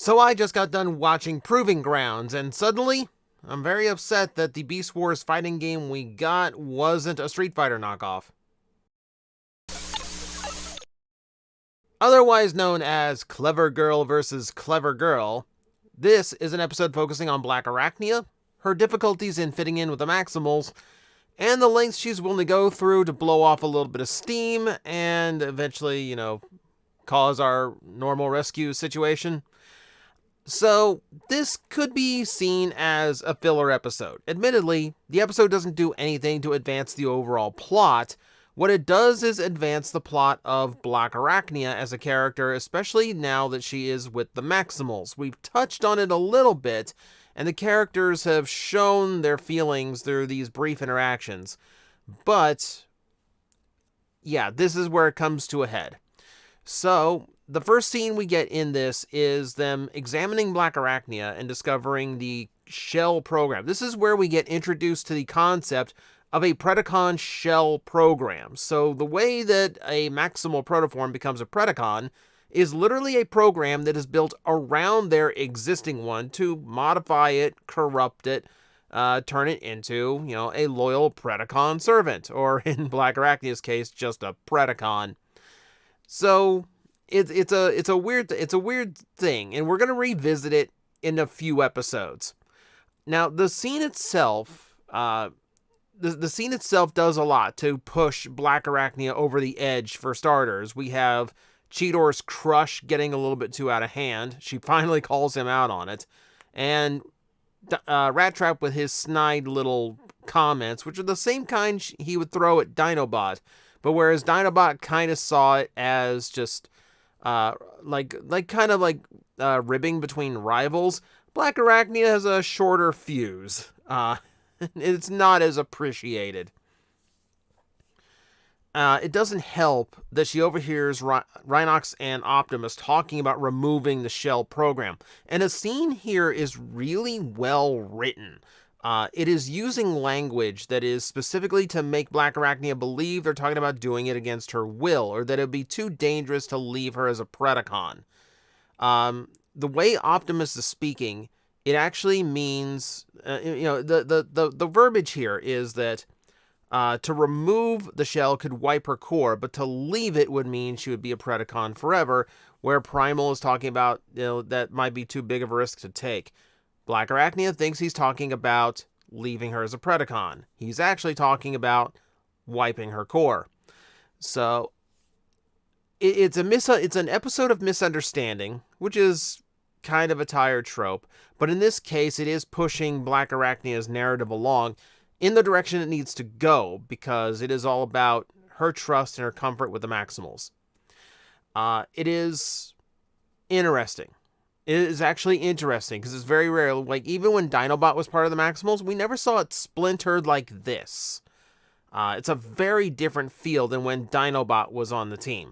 So I just got done watching Proving Grounds, and suddenly, I'm very upset that the Beast Wars fighting game we got wasn't a Street Fighter knockoff. Otherwise known as Clever Girl vs. Clever Girl, this is an episode focusing on Black Arachnia, her difficulties in fitting in with the Maximals, and the lengths she's willing to go through to blow off a little bit of steam and eventually, cause our normal rescue situation. So, this could be seen as a filler episode. Admittedly, the episode doesn't do anything to advance the overall plot. What it does is advance the plot of Black Arachnia as a character, especially now that she is with the Maximals. We've touched on it a little bit, and the characters have shown their feelings through these brief interactions. But, yeah, this is where it comes to a head. So, the first scene we get in this is them examining Black Arachnia and discovering the shell program. This is where we get introduced to the concept of a Predacon shell program. So the way that a maximal protoform becomes a Predacon is literally a program that is built around their existing one to modify it, corrupt it, turn it into, a loyal Predacon servant, or in Black Arachnia's case, just a Predacon. So it's a weird thing, and we're gonna revisit it in a few episodes. Now, the scene itself, the scene itself does a lot to push Black Arachnia over the edge. For starters, we have Cheetor's crush getting a little bit too out of hand. She finally calls him out on it, and Rat Trap with his snide little comments, which are the same kind he would throw at Dinobot. But whereas Dinobot kind of saw it as just ribbing between rivals, Black Arachnia has a shorter fuse. It's not as appreciated. It doesn't help that she overhears Rhinox and Optimus talking about removing the shell program. And a scene here is really well written. It is using language that is specifically to make Black Arachnia believe they're talking about doing it against her will, or that it would be too dangerous to leave her as a Predacon. The way Optimus is speaking, it actually means, the verbiage here is that to remove the shell could wipe her core, but to leave it would mean she would be a Predacon forever, where Primal is talking about, that might be too big of a risk to take. Black Arachnia thinks he's talking about leaving her as a Predacon. He's actually talking about wiping her core. So, it's an episode of misunderstanding, which is kind of a tired trope, but in this case, it is pushing Black Arachnia's narrative along in the direction it needs to go, because it is all about her trust and her comfort with the Maximals. It is interesting. It is actually interesting, because it's very rare. Like, even when Dinobot was part of the Maximals, we never saw it splintered like this. It's a very different feel than when Dinobot was on the team.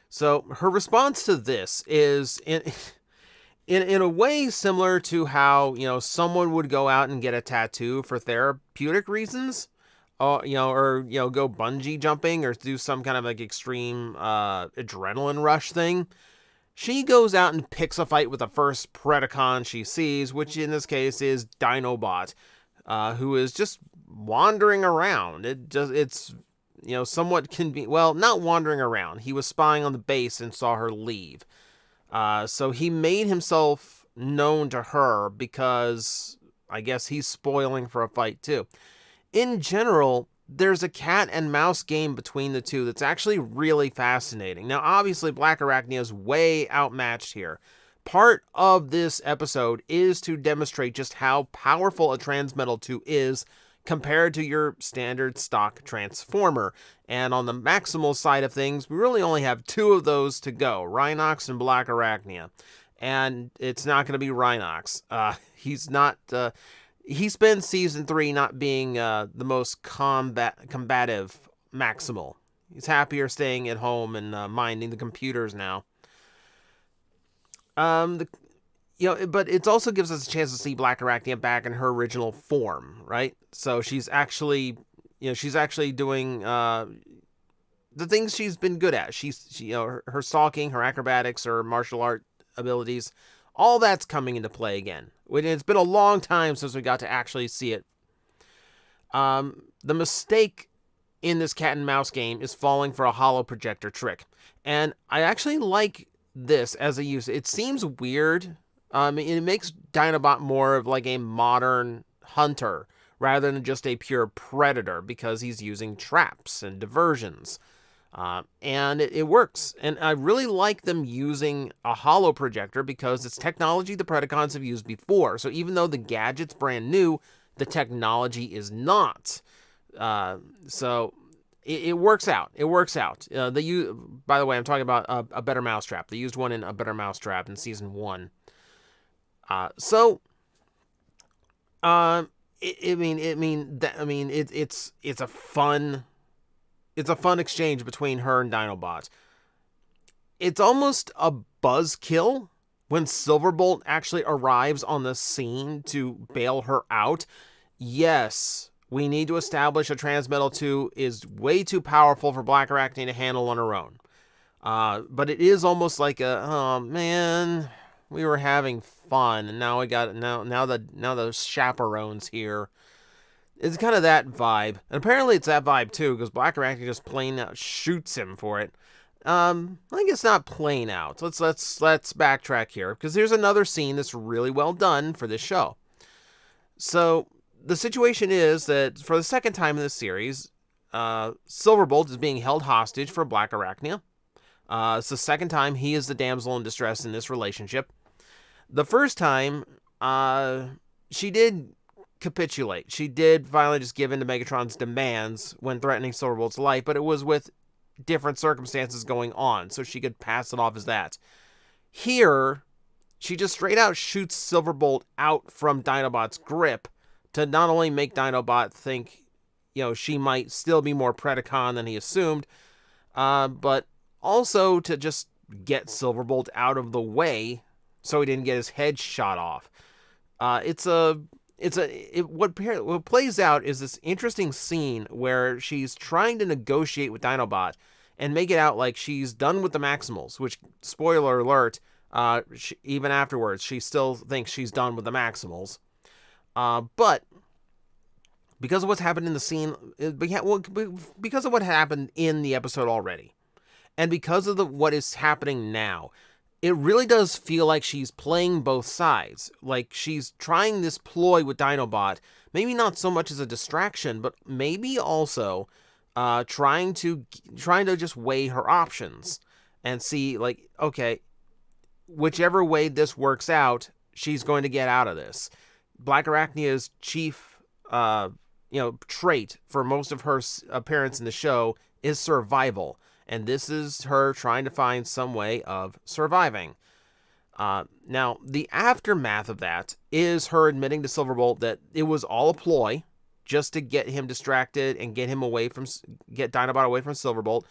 So, her response to this is, in a way, similar to how, someone would go out and get a tattoo for therapeutic reasons, or go bungee jumping, or do some kind of extreme adrenaline rush thing. She goes out and picks a fight with the first Predacon she sees, which in this case is Dinobot, who is just wandering around. It's somewhat convenient. Well, not wandering around. He was spying on the base and saw her leave. So he made himself known to her because I guess he's spoiling for a fight too. In general, there's a cat and mouse game between the two that's actually really fascinating. Now, obviously, Black Arachnia is way outmatched here. Part of this episode is to demonstrate just how powerful a Transmetal 2 is compared to your standard stock Transformer. And on the Maximal side of things, we really only have two of those to go, Rhinox and Black Arachnia. And it's not going to be Rhinox. He's not... He spends Season 3 not being the most combative Maximal. He's happier staying at home and minding the computers now. But it also gives us a chance to see Black Arachnia back in her original form, right? So she's actually doing, the things she's been good at. Her stalking, her acrobatics, her martial art abilities, all that's coming into play again. It's been a long time since we got to actually see it. The mistake in this cat and mouse game is falling for a hollow projector trick. And I actually like this as a use. It seems weird. It makes Dinobot more of like a modern hunter rather than just a pure predator because he's using traps and diversions. And it works. And I really like them using a hollow projector because it's technology the Predacons have used before. So even though the gadget's brand new, the technology is not. So it works out. It works out. By the way, I'm talking about a better mousetrap. They used one in a better mousetrap in season 1. It's a fun exchange between her and Dinobot. It's almost a buzzkill when Silverbolt actually arrives on the scene to bail her out. Yes, we need to establish a Transmetal 2 is way too powerful for Black Arachne to handle on her own. But it is almost like oh man, we were having fun, and now the chaperone's here. It's kind of that vibe, and apparently it's that vibe too, because Black Arachne just plain out shoots him for it. I think it's not plain out. Let's backtrack here, because there's another scene that's really well done for this show. So the situation is that for the second time in this series, Silverbolt is being held hostage for Black Arachne. It's the second time he is the damsel in distress in this relationship. The first time, she did capitulate. She did finally just give in to Megatron's demands when threatening Silverbolt's life, but it was with different circumstances going on, so she could pass it off as that. Here, she just straight out shoots Silverbolt out from Dinobot's grip to not only make Dinobot think, she might still be more Predacon than he assumed, but also to just get Silverbolt out of the way so he didn't get his head shot off. What plays out is this interesting scene where she's trying to negotiate with Dinobot and make it out like she's done with the Maximals, which, spoiler alert, even afterwards, she still thinks she's done with the Maximals. But because of what's happened in the scene, because of what happened in the episode already, and because of what is happening now, it really does feel like she's playing both sides. Like she's trying this ploy with Dinobot, maybe not so much as a distraction, but maybe also trying to just weigh her options and see, like, okay, whichever way this works out, she's going to get out of this. Black Arachnia's chief trait for most of her appearance in the show is survival. And this is her trying to find some way of surviving. Now, the aftermath of that is her admitting to Silverbolt that it was all a ploy just to get him distracted and get Dinobot away from Silverbolt.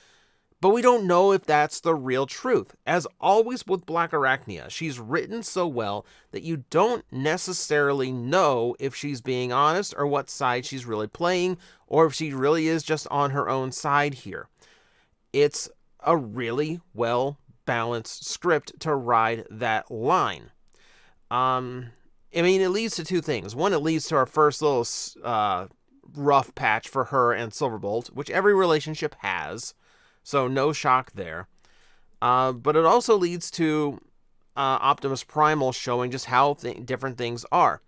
But we don't know if that's the real truth. As always with Black Arachnia, she's written so well that you don't necessarily know if she's being honest or what side she's really playing, or if she really is just on her own side here. It's a really well-balanced script to ride that line. It leads to two things. One, it leads to our first little rough patch for her and Silverbolt, which every relationship has, so no shock there. But it also leads to Optimus Primal showing just how different things are.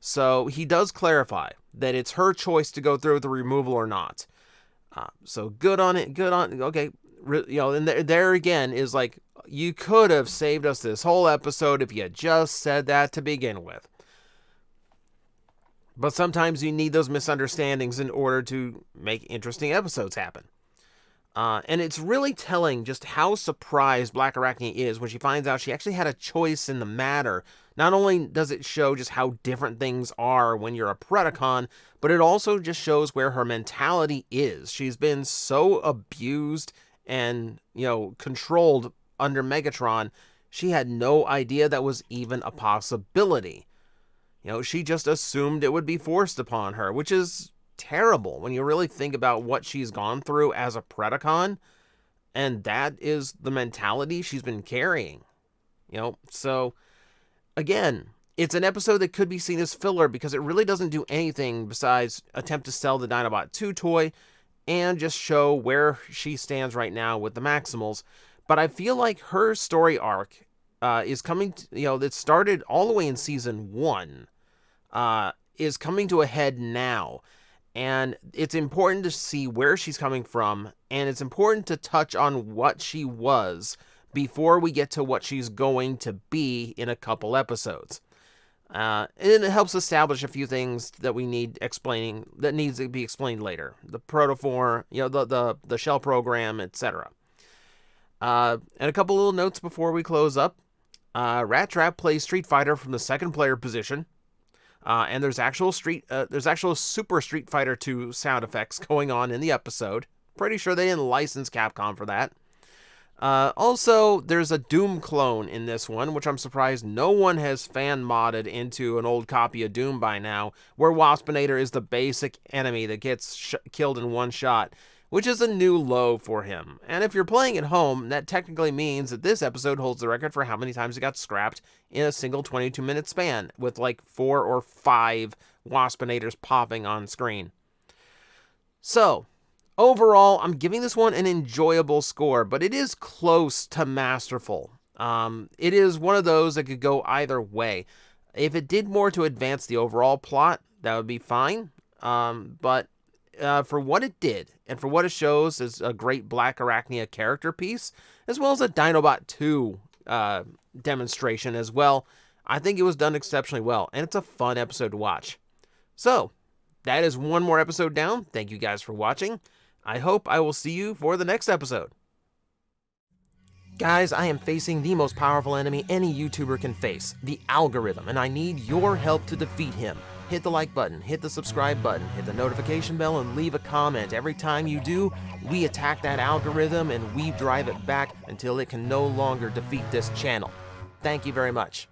So he does clarify that it's her choice to go through with the removal or not. So good on it. Okay. And there again is like, you could have saved us this whole episode if you had just said that to begin with. But sometimes you need those misunderstandings in order to make interesting episodes happen. And it's really telling just how surprised Black Arachne is when she finds out she actually had a choice in the matter. Not only does it show just how different things are when you're a Predacon, but it also just shows where her mentality is. She's been so abused and, controlled under Megatron, she had no idea that was even a possibility. She just assumed it would be forced upon her, which is terrible when you really think about what she's gone through as a Predacon. And that is the mentality she's been carrying. So again, it's an episode that could be seen as filler because it really doesn't do anything besides attempt to sell the Dinobot 2 toy and just show where she stands right now with the Maximals. But I feel like her story arc is coming to, that started all the way in season 1, is coming to a head now. And it's important to see where she's coming from, and it's important to touch on what she was before we get to what she's going to be in a couple episodes. And it helps establish a few things that we need explaining, that needs to be explained later. The protoform, the shell program, etc. And a couple little notes before we close up. Rat Trap plays Street Fighter from the second player position. And there's actual Super Street Fighter 2 sound effects going on in the episode. Pretty sure they didn't license Capcom for that. Also, there's a Doom clone in this one, which I'm surprised no one has fan modded into an old copy of Doom by now, where Waspinator is the basic enemy that gets killed in one shot, which is a new low for him. And if you're playing at home, that technically means that this episode holds the record for how many times it got scrapped in a single 22-minute span, with like 4 or 5 Waspinators popping on screen. So, overall, I'm giving this one an enjoyable score, but it is close to masterful. It is one of those that could go either way. If it did more to advance the overall plot, that would be fine. But for what it did, and for what it shows as a great Black Arachnia character piece, as well as a Dinobot 2 demonstration as well, I think it was done exceptionally well, and it's a fun episode to watch. So, that is one more episode down. Thank you guys for watching. I hope I will see you for the next episode. Guys, I am facing the most powerful enemy any YouTuber can face, the algorithm, and I need your help to defeat him. Hit the like button, hit the subscribe button, hit the notification bell, and leave a comment. Every time you do, we attack that algorithm and we drive it back until it can no longer defeat this channel. Thank you very much.